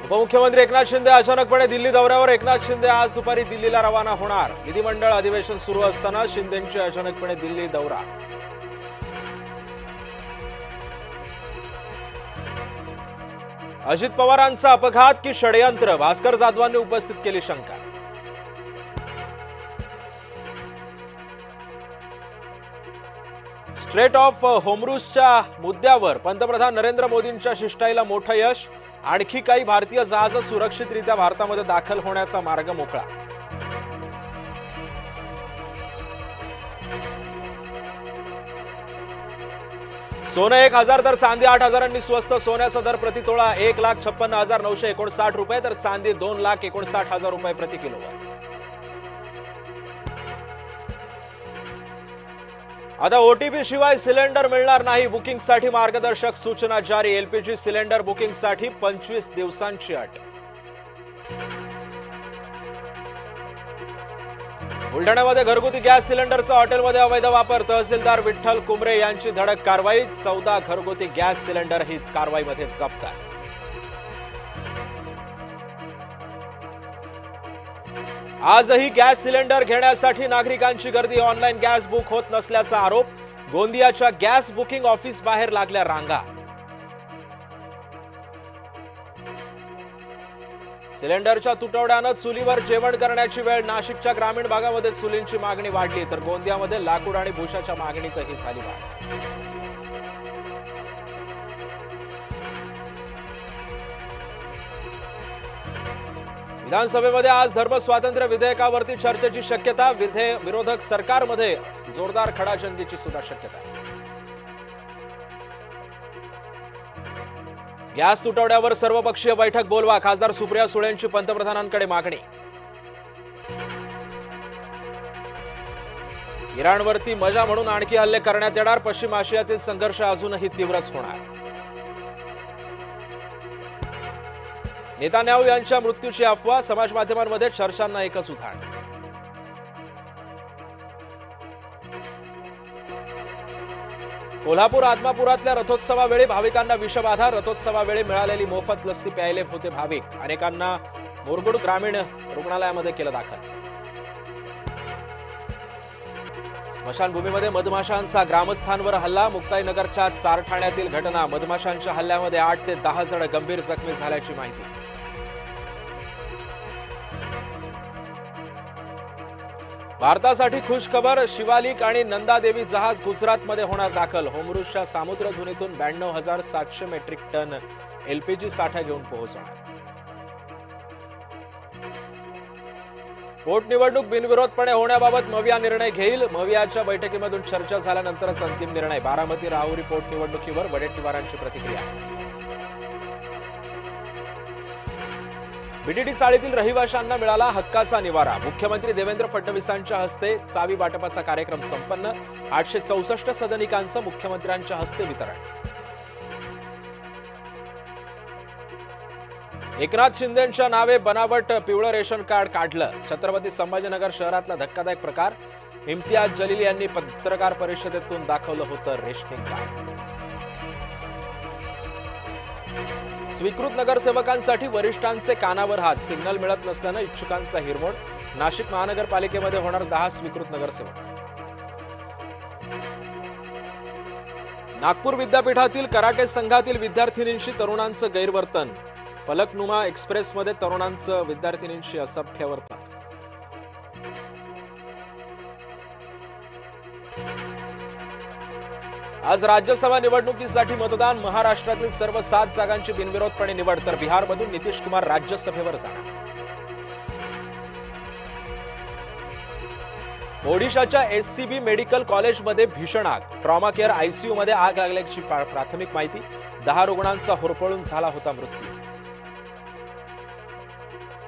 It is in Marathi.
उपमुख्यमंत्री एकनाथ शिंदे अचानकपणे दिल्ली दौऱ्यावर. एकनाथ शिंदे आज दुपारी दिल्लीला रवाना होणार. विधिमंडळ अधिवेशन सुरू असताना शिंदेंची अचानकपणे दिल्ली दौरा. अजित पवारांचा अपघात की षडयंत्र, भास्कर जाधवांनी उपस्थित केली शंका. स्ट्रेट ऑफ होर्मुझच्या मुद्द्यावर पंतप्रधान नरेंद्र मोदींच्या शिष्टाईला मोठं यश. आणखी काही भारतीय जहाजं सुरक्षितरित्या भारतामध्ये दाखल होण्याचा मार्ग मोकळा. सोनं 1,000 तर चांदी 8,000 स्वस्त. सोन्याचा दर प्रति तोळा 1,56,959 रुपये तर चांदी 2,59,000 रुपये प्रति किलोवर. आता ओटीपी शिवाय सिलेंडर मिळणार नाही. बुकिंगसाठी मार्गदर्शक सूचना जारी. एलपीजी सिलेंडर बुकिंगसाठी 25 दिवसांची अट. बुलढाण्यामध्ये घरगुती गॅस सिलेंडरचा हॉटेलमध्ये अवैध वापर. तहसीलदार विठ्ठल कुमरे यांची धडक कारवाई. 14 घरगुती गॅस सिलेंडर ही कारवाईमध्ये जप्त आहे. आजही गॅस सिलेंडर घेण्यासाठी नागरिकांची गर्दी. ऑनलाईन गॅस बुक होत नसल्याचा आरोप. गोंदियाच्या गॅस बुकिंग ऑफिस बाहेर लागल्या रांगा. सिलेंडरच्या तुटवड्यानं चुलीवर जेवण करण्याची वेळ. नाशिकच्या ग्रामीण भागामध्ये चुलींची मागणी वाढली तर गोंदियामध्ये लाकूड आणि भुशाच्या मागणीतही झाली वाढ. विधानसभेमध्ये आज धर्म स्वातंत्र्य विधेयकावरती चर्चेची शक्यता. विरोधक सरकारमध्ये जोरदार खडाजंगीची सुद्धा शक्यता. गॅस तुटवड्यावर सर्वपक्षीय बैठक बोलवा. खासदार सुप्रिया सुळेंची पंतप्रधानांकडे मागणी. इराणवरती मजा म्हणून आणखी हल्ले करण्यात येणार. पश्चिम आशियातील संघर्ष अजूनही तीव्रच होणार. नेतान्याहू यांच्या मृत्यूची अफवा. समाज माध्यमांमध्ये चर्चांना एकच उधाण. कोल्हापूर आत्मापुरातल्या रथोत्सवावेळी भाविकांना विषबाधा. रथोत्सवावेळी मिळालेली मोफत लस्सी प्यायले होते भाविक. अनेकांना मुरगुड ग्रामीण रुग्णालयामध्ये केलं दाखल. स्मशानभूमीमध्ये मधमाशांचा ग्रामस्थांवर हल्ला. मुक्ताईनगरच्या चारठाण्यातील घटना. मधमाशांच्या हल्ल्यामध्ये 8 ते 10 जण गंभीर जखमी झाल्याची माहिती. भारतासाठी खुश खबर. शिवालिक आणि नंदादेवी जहाज गुजरातमध्ये होणार दाखल. होर्मुझच्या सामुद्रधुनीतून 92,700 मेट्रिक टन एलपीजी साठा घेऊन पोहोचणार. पोटनिवडणूक बिनविरोधपणे होण्याबाबत मविया निर्णय घेईल. मवियाच्या बैठकीमधून चर्चा झाल्यानंतरच अंतिम निर्णय. बारामती राहुरी पोटनिवडणुकीवर वडेट्टीवारांची प्रतिक्रिया. बीटीटी चाळीतील रहिवाशांना मिळाला हक्काचा निवारा. मुख्यमंत्री देवेंद्र फडणवीसांच्या हस्ते चावी वाटपाचा कार्यक्रम संपन्न. 864 सदनिकांचं मुख्यमंत्र्यांच्या हस्ते वितरण. एकनाथ शिंदेंच्या नावे बनावट पिवळं रेशन कार्ड काढलं. छत्रपती संभाजीनगर शहरातला धक्कादायक प्रकार. इम्तियाज जलील यांनी पत्रकार परिषदेतून दाखवलं होतं रेशनिंग कार्ड. स्वीकृत नगरसेवकांसाठी वरिष्ठांचे कानावर हात. सिग्नल मिळत नसल्यानं इच्छुकांचा हिरमोड. नाशिक महानगरपालिकेमध्ये होणार 10 स्वीकृत नगरसेवक. नागपूर विद्यापीठातील कराटे संघातील विद्यार्थिनींशी तरुणांचं गैरवर्तन. फलकनुमा एक्सप्रेसमध्ये तरुणांचं विद्यार्थिनींशी असभ्य वर्तन. आज राज्यसभा निवडणुकीसाठी मतदान. महाराष्ट्रातील सर्व 7 जागांची बिनविरोधपणे निवड तर बिहारमधून नितीश कुमार राज्यसभेवर जाणार. ओडिशाच्या एससीबी मेडिकल कॉलेजमध्ये भीषण आग. ट्रॉमा केअर आयसीयू मध्ये आग लागल्याची प्राथमिक माहिती. 10 रुग्णांचा होरपळून झाला होता मृत्यू.